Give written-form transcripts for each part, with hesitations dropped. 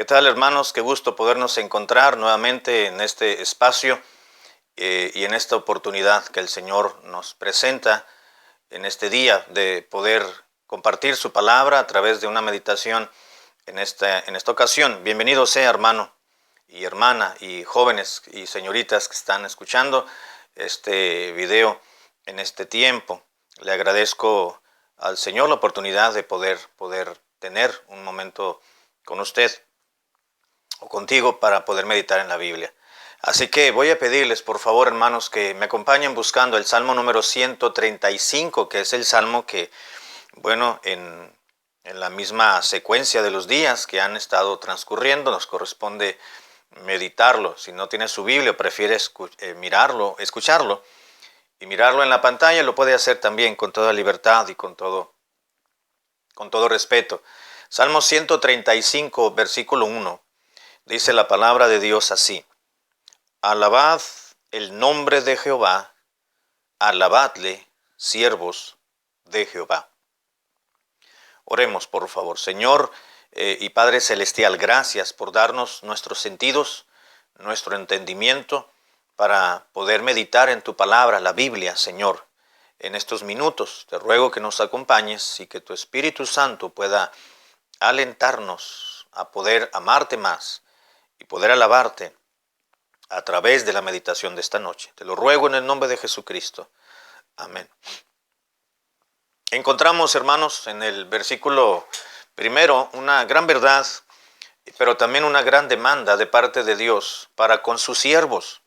¿Qué tal, hermanos? Qué gusto podernos encontrar nuevamente en este espacio y en esta oportunidad que el Señor nos presenta en este día de poder compartir su palabra a través de una meditación en esta ocasión. Bienvenido sea, hermano y hermana y jóvenes y señoritas que están escuchando este video en este tiempo. Le agradezco al Señor la oportunidad de poder tener un momento con usted o contigo para poder meditar en la Biblia. Así que voy a pedirles, por favor, hermanos, que me acompañen buscando el Salmo número 135, que es el Salmo que, bueno, en la misma secuencia de los días que han estado transcurriendo, nos corresponde meditarlo. Si no tiene su Biblia, prefiere mirarlo, escucharlo y mirarlo en la pantalla, lo puede hacer también con toda libertad y con todo respeto. Salmo 135, versículo 1. Dice la palabra de Dios así: alabad el nombre de Jehová, alabadle, siervos de Jehová. Oremos, por favor. Señor y Padre Celestial, gracias por darnos nuestros sentidos, nuestro entendimiento, para poder meditar en tu palabra, la Biblia, Señor. En estos minutos te ruego que nos acompañes y que tu Espíritu Santo pueda alentarnos a poder amarte más y poder alabarte a través de la meditación de esta noche. Te lo ruego en el nombre de Jesucristo. Amén. Encontramos, hermanos, en el versículo primero una gran verdad, pero también una gran demanda de parte de Dios para con sus siervos.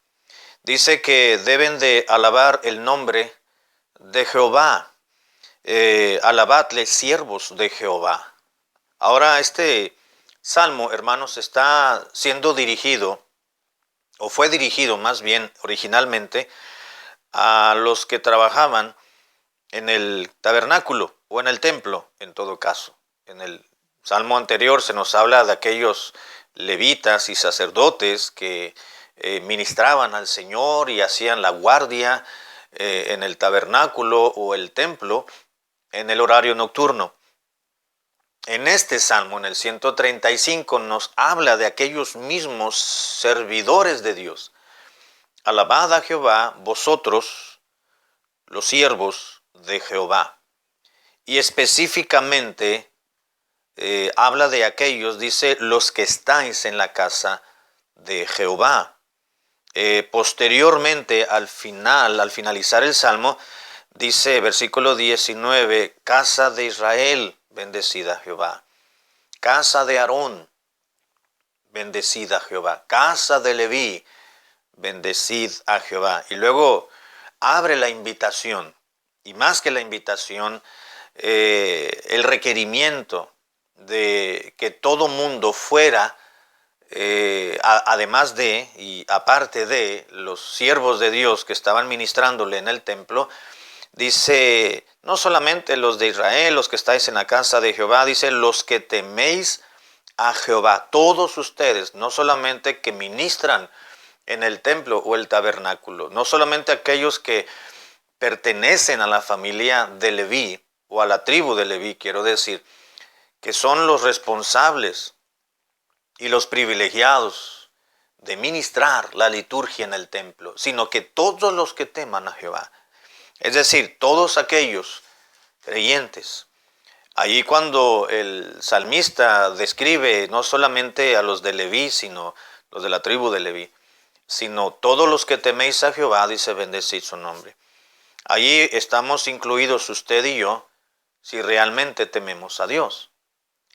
Dice que deben de alabar el nombre de Jehová. Alabadle, siervos de Jehová. Ahora este salmo, hermanos, está siendo dirigido, o fue dirigido más bien originalmente, a los que trabajaban en el tabernáculo o en el templo, en todo caso. En el salmo anterior se nos habla de aquellos levitas y sacerdotes que ministraban al Señor y hacían la guardia en el tabernáculo o el templo en el horario nocturno. En este salmo, en el 135, nos habla de aquellos mismos servidores de Dios. Alabad a Jehová, vosotros, los siervos de Jehová. Y específicamente habla de aquellos, dice, los que estáis en la casa de Jehová. Posteriormente, al finalizar el salmo, dice, versículo 19, casa de Israel, bendecida Jehová. Casa de Aarón, bendecida Jehová. Casa de Leví, bendecid a Jehová. Y luego abre la invitación, y más que la invitación, el requerimiento de que todo mundo fuera, además de y aparte de los siervos de Dios que estaban ministrándole en el templo. Dice, no solamente los de Israel, los que estáis en la casa de Jehová, dice, los que teméis a Jehová, todos ustedes, no solamente que ministran en el templo o el tabernáculo, no solamente aquellos que pertenecen a la familia de Leví o a la tribu de Leví, quiero decir, que son los responsables y los privilegiados de ministrar la liturgia en el templo, sino que todos los que teman a Jehová. Es decir, todos aquellos creyentes. Allí cuando el salmista describe no solamente a los de Leví, sino los de la tribu de Leví, sino todos los que teméis a Jehová, dice, bendecid su nombre. Allí estamos incluidos usted y yo, si realmente tememos a Dios.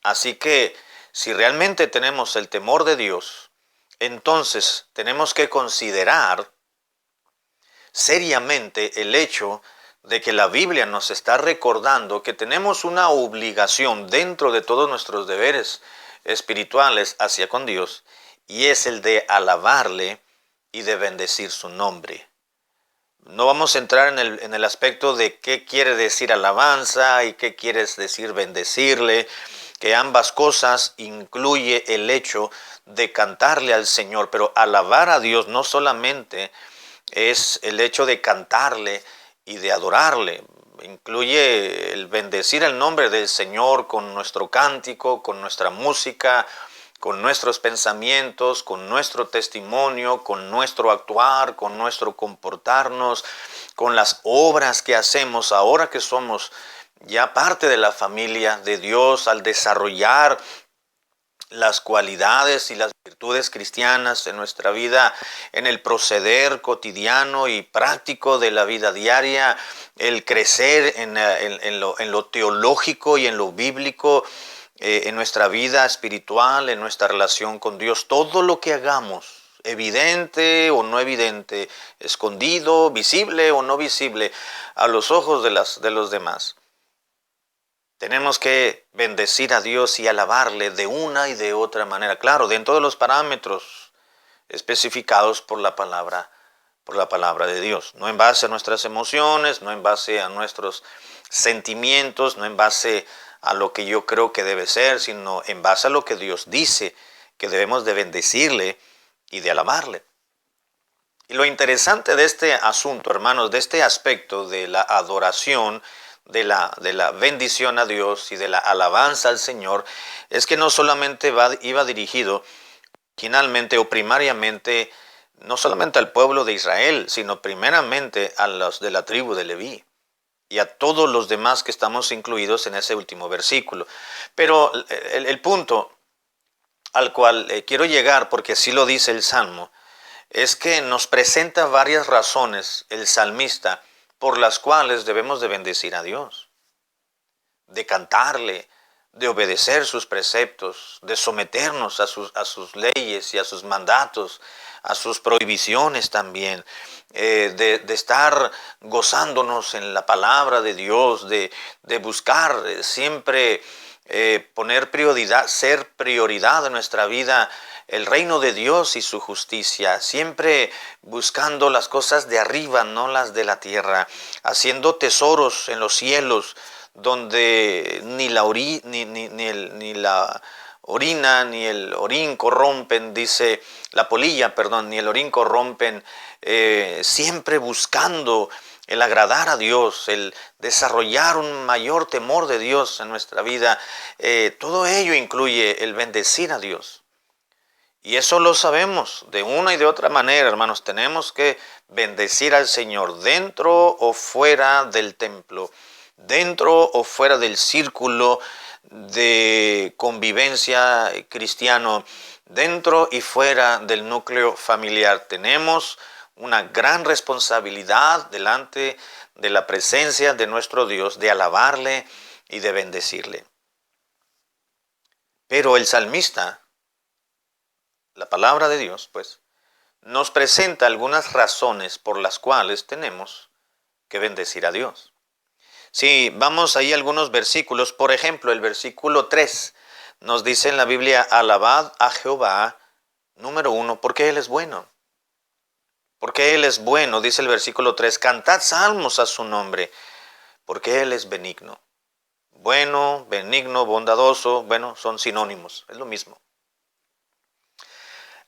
Así que, si realmente tenemos el temor de Dios, entonces tenemos que considerar seriamente el hecho de que la Biblia nos está recordando que tenemos una obligación dentro de todos nuestros deberes espirituales hacia con Dios, y es el de alabarle y de bendecir su nombre. No vamos a entrar en el aspecto de qué quiere decir alabanza y qué quiere decir bendecirle, que ambas cosas incluye el hecho de cantarle al Señor, pero alabar a Dios no solamente es el hecho de cantarle y de adorarle, incluye el bendecir el nombre del Señor con nuestro cántico, con nuestra música, con nuestros pensamientos, con nuestro testimonio, con nuestro actuar, con nuestro comportarnos, con las obras que hacemos ahora que somos ya parte de la familia de Dios, al desarrollar las cualidades y las virtudes cristianas en nuestra vida, en el proceder cotidiano y práctico de la vida diaria, el crecer en lo teológico y en lo bíblico, en nuestra vida espiritual, en nuestra relación con Dios. Todo lo que hagamos, evidente o no evidente, escondido, visible o no visible, a los ojos de los demás. Tenemos que bendecir a Dios y alabarle de una y de otra manera. Claro, dentro de los parámetros especificados por la palabra de Dios. No en base a nuestras emociones, no en base a nuestros sentimientos, no en base a lo que yo creo que debe ser, sino en base a lo que Dios dice, que debemos de bendecirle y de alabarle. Y lo interesante de este asunto, hermanos, de este aspecto de la adoración, de la bendición a Dios y de la alabanza al Señor, es que no solamente iba dirigido originalmente o primariamente, no solamente al pueblo de Israel, sino primeramente a los de la tribu de Leví y a todos los demás que estamos incluidos en ese último versículo. Pero el punto al cual quiero llegar, porque así lo dice el Salmo, es que nos presenta varias razones el salmista por las cuales debemos de bendecir a Dios, de cantarle, de obedecer sus preceptos, de someternos a sus leyes y a sus mandatos, a sus prohibiciones también, de estar gozándonos en la palabra de Dios, de buscar siempre poner prioridad, ser prioridad en nuestra vida el reino de Dios y su justicia, siempre buscando las cosas de arriba, no las de la tierra, haciendo tesoros en los cielos, donde ni la orina ni el orín corrompen, dice la polilla, perdón, ni el orín corrompen, siempre buscando el agradar a Dios, el desarrollar un mayor temor de Dios en nuestra vida. Todo ello incluye el bendecir a Dios. Y eso lo sabemos de una y de otra manera, hermanos. Tenemos que bendecir al Señor dentro o fuera del templo, dentro o fuera del círculo de convivencia cristiano, dentro y fuera del núcleo familiar. Tenemos una gran responsabilidad delante de la presencia de nuestro Dios, de alabarle y de bendecirle. Pero el salmista, la palabra de Dios, pues, nos presenta algunas razones por las cuales tenemos que bendecir a Dios. Si vamos ahí a algunos versículos, por ejemplo, el versículo 3 nos dice en la Biblia: alabad a Jehová, número 1, porque Él es bueno. Porque Él es bueno, dice el versículo 3, cantad salmos a su nombre, porque Él es benigno. Bueno, benigno, bondadoso, bueno, son sinónimos, es lo mismo.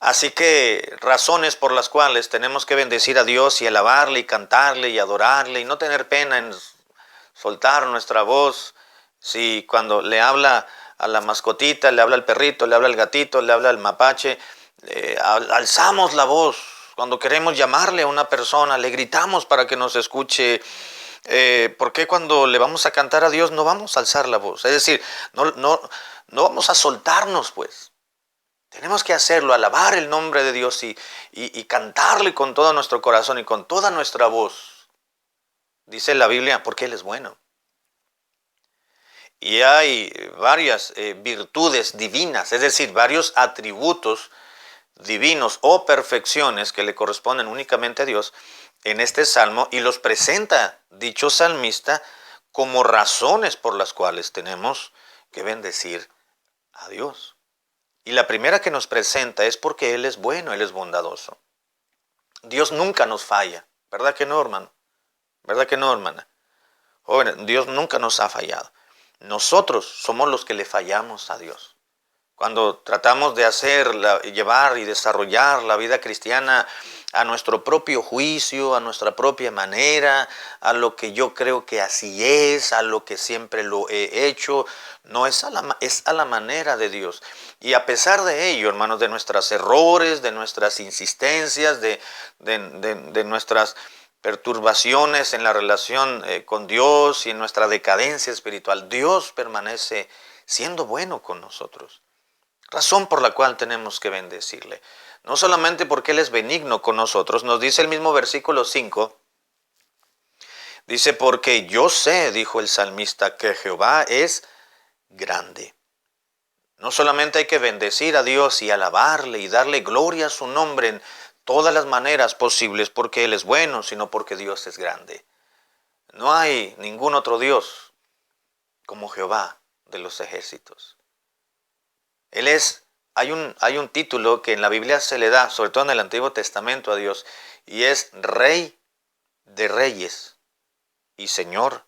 Así que razones por las cuales tenemos que bendecir a Dios y alabarle y cantarle y adorarle y no tener pena en soltar nuestra voz. Si cuando le habla a la mascotita, le habla al perrito, le habla al gatito, le habla al mapache, alzamos la voz. Cuando queremos llamarle a una persona, le gritamos para que nos escuche. ¿Por qué cuando le vamos a cantar a Dios no vamos a alzar la voz? Es decir, no vamos a soltarnos, pues. Tenemos que hacerlo, alabar el nombre de Dios y cantarle con todo nuestro corazón y con toda nuestra voz. Dice la Biblia, porque Él es bueno. Y hay varias virtudes divinas, es decir, varios atributos divinos o perfecciones que le corresponden únicamente a Dios en este salmo, y los presenta dicho salmista como razones por las cuales tenemos que bendecir a Dios. Y la primera que nos presenta es porque Él es bueno, Él es bondadoso. Dios nunca nos falla, ¿verdad que no, hermano? ¿Verdad que no, hermana? Jóvenes, Dios nunca nos ha fallado. Nosotros somos los que le fallamos a Dios. Cuando tratamos de llevar y desarrollar la vida cristiana a nuestro propio juicio, a nuestra propia manera, a lo que yo creo que así es, a lo que siempre lo he hecho. No es es a la manera de Dios. Y a pesar de ello, hermanos, de nuestros errores, de nuestras insistencias, de nuestras perturbaciones en la relación con Dios y en nuestra decadencia espiritual, Dios permanece siendo bueno con nosotros. Razón por la cual tenemos que bendecirle. No solamente porque Él es benigno con nosotros, nos dice el mismo versículo 5, dice, porque yo sé, dijo el salmista, que Jehová es grande. No solamente hay que bendecir a Dios y alabarle y darle gloria a su nombre en todas las maneras posibles porque Él es bueno, sino porque Dios es grande. No hay ningún otro Dios como Jehová de los ejércitos. Hay un título que en la Biblia se le da, sobre todo en el Antiguo Testamento a Dios, y es Rey de Reyes y Señor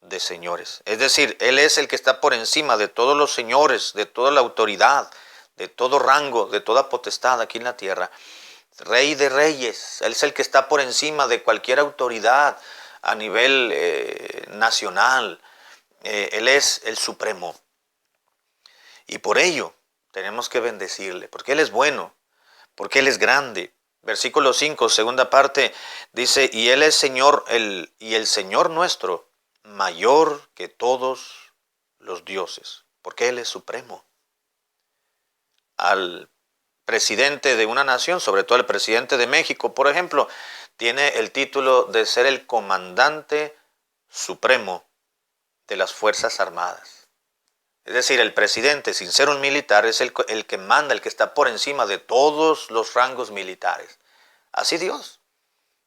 de Señores. Es decir, Él es el que está por encima de todos los señores, de toda la autoridad, de todo rango, de toda potestad aquí en la tierra. Rey de Reyes, Él es el que está por encima de cualquier autoridad a nivel nacional. Él es el Supremo. Y por ello tenemos que bendecirle, porque Él es bueno, porque Él es grande. Versículo 5, segunda parte, dice, y Él es Señor, y el Señor nuestro, mayor que todos los dioses, porque Él es supremo. Al presidente de una nación, sobre todo el presidente de México, por ejemplo, tiene el título de ser el comandante supremo de las Fuerzas Armadas. Es decir, el presidente, sin ser un militar, es el que manda, el que está por encima de todos los rangos militares. Así Dios.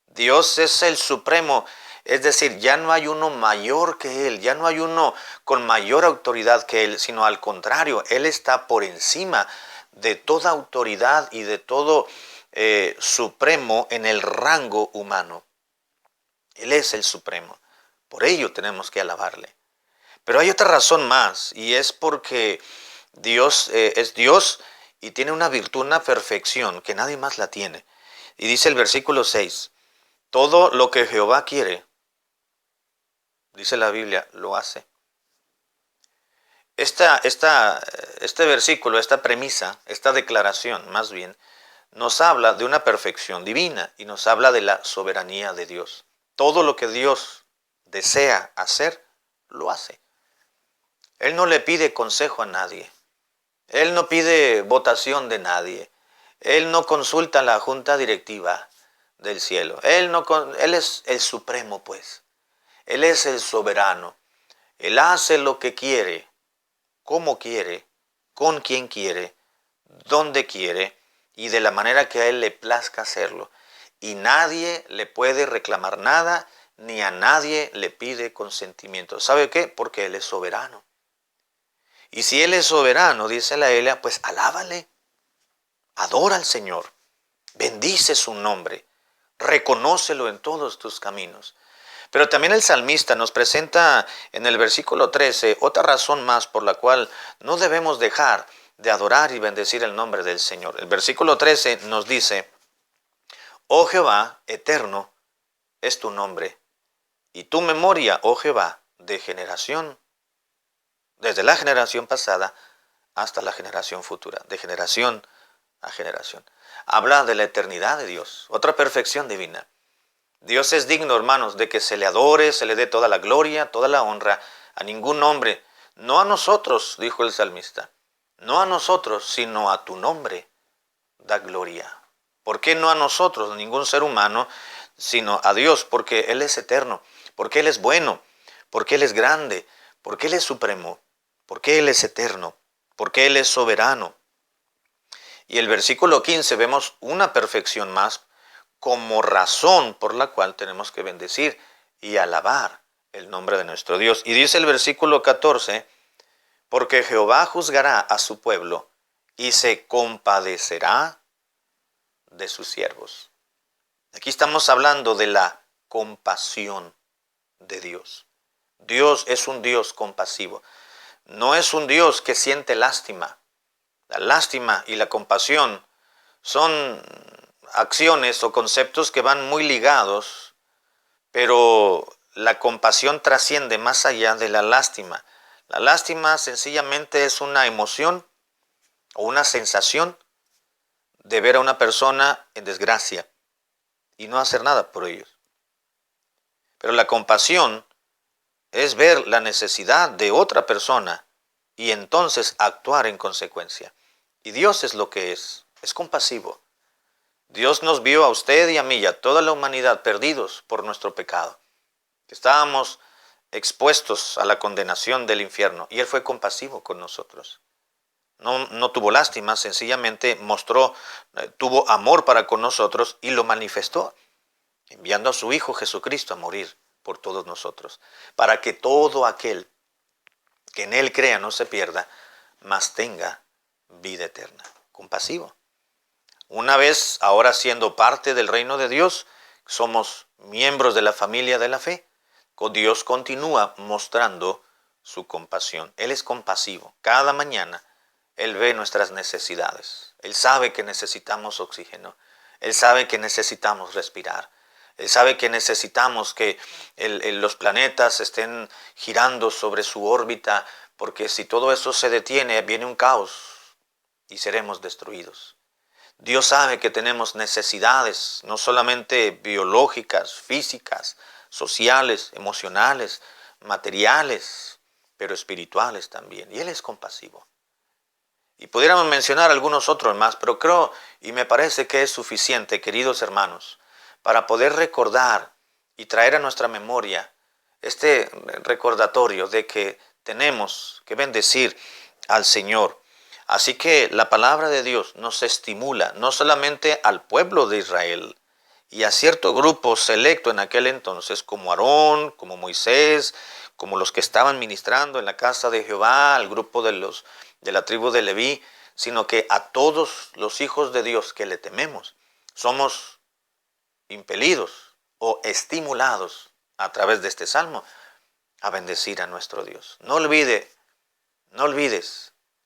Dios es el supremo, es decir, ya no hay uno mayor que Él, ya no hay uno con mayor autoridad que Él, sino al contrario, Él está por encima de toda autoridad y de todo supremo en el rango humano. Él es el supremo, por ello tenemos que alabarle. Pero hay otra razón más, y es porque Dios es Dios y tiene una virtud, una perfección que nadie más la tiene. Y dice el versículo 6, todo lo que Jehová quiere, dice la Biblia, lo hace. Este versículo, esta premisa, esta declaración más bien, nos habla de una perfección divina y nos habla de la soberanía de Dios. Todo lo que Dios desea hacer, lo hace. Él no le pide consejo a nadie. Él no pide votación de nadie. Él no consulta a la junta directiva del cielo. Él es el supremo, pues. Él es el soberano. Él hace lo que quiere, como quiere, con quien quiere, donde quiere y de la manera que a Él le plazca hacerlo. Y nadie le puede reclamar nada, ni a nadie le pide consentimiento. ¿Sabe qué? Porque Él es soberano. Y si Él es soberano, dice la Biblia, pues alábale, adora al Señor, bendice su nombre, reconócelo en todos tus caminos. Pero también el salmista nos presenta en el versículo 13 otra razón más por la cual no debemos dejar de adorar y bendecir el nombre del Señor. El versículo 13 nos dice, oh Jehová, eterno es tu nombre, y tu memoria, oh Jehová, de generación, desde la generación pasada hasta la generación futura, de generación a generación. Habla de la eternidad de Dios, otra perfección divina. Dios es digno, hermanos, de que se le adore, se le dé toda la gloria, toda la honra, a ningún hombre, no a nosotros, dijo el salmista, no a nosotros, sino a tu nombre da gloria. ¿Por qué no a nosotros, ningún ser humano, sino a Dios? Porque Él es eterno, porque Él es bueno, porque Él es grande, porque Él es supremo, porque Él es eterno, porque Él es soberano. Y el versículo 15 vemos una perfección más como razón por la cual tenemos que bendecir y alabar el nombre de nuestro Dios. Y dice el versículo 14, porque Jehová juzgará a su pueblo y se compadecerá de sus siervos. Aquí estamos hablando de la compasión de Dios. Dios es un Dios compasivo. No es un Dios que siente lástima. La lástima y la compasión son acciones o conceptos que van muy ligados, pero la compasión trasciende más allá de la lástima. La lástima sencillamente es una emoción o una sensación de ver a una persona en desgracia y no hacer nada por ellos. Pero la compasión es ver la necesidad de otra persona y entonces actuar en consecuencia. Y Dios es lo que es compasivo. Dios nos vio a usted y a mí y a toda la humanidad perdidos por nuestro pecado. Estábamos expuestos a la condenación del infierno y Él fue compasivo con nosotros. No tuvo lástima, sencillamente tuvo amor para con nosotros y lo manifestó, enviando a su Hijo Jesucristo a morir por todos nosotros, para que todo aquel que en Él crea no se pierda, mas tenga vida eterna. Compasivo. Una vez, ahora siendo parte del reino de Dios, somos miembros de la familia de la fe, Dios continúa mostrando su compasión. Él es compasivo. Cada mañana Él ve nuestras necesidades. Él sabe que necesitamos oxígeno. Él sabe que necesitamos respirar. Él sabe que necesitamos que los planetas estén girando sobre su órbita, porque si todo eso se detiene, viene un caos y seremos destruidos. Dios sabe que tenemos necesidades, no solamente biológicas, físicas, sociales, emocionales, materiales, pero espirituales también. Y Él es compasivo. Y pudiéramos mencionar algunos otros más, pero creo y me parece que es suficiente, queridos hermanos, para poder recordar y traer a nuestra memoria este recordatorio de que tenemos que bendecir al Señor. Así que la palabra de Dios nos estimula no solamente al pueblo de Israel y a cierto grupo selecto en aquel entonces, como Aarón, como Moisés, como los que estaban ministrando en la casa de Jehová, al grupo de la tribu de Leví, sino que a todos los hijos de Dios que le tememos, somos impelidos o estimulados a través de este salmo a bendecir a nuestro Dios. No olvides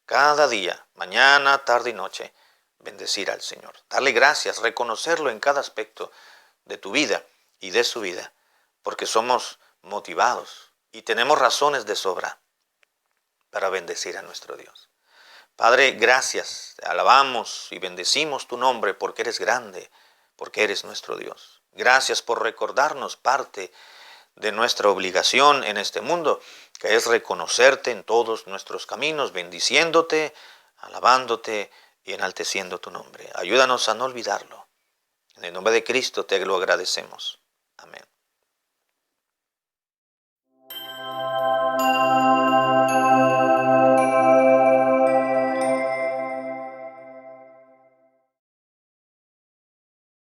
cada día, mañana, tarde y noche, bendecir al Señor. Darle gracias, reconocerlo en cada aspecto de tu vida y de su vida, porque somos motivados y tenemos razones de sobra para bendecir a nuestro Dios. Padre, gracias, te alabamos y bendecimos tu nombre porque eres grande, porque eres nuestro Dios. Gracias por recordarnos parte de nuestra obligación en este mundo, que es reconocerte en todos nuestros caminos, bendiciéndote, alabándote y enalteciendo tu nombre. Ayúdanos a no olvidarlo. En el nombre de Cristo te lo agradecemos. Amén.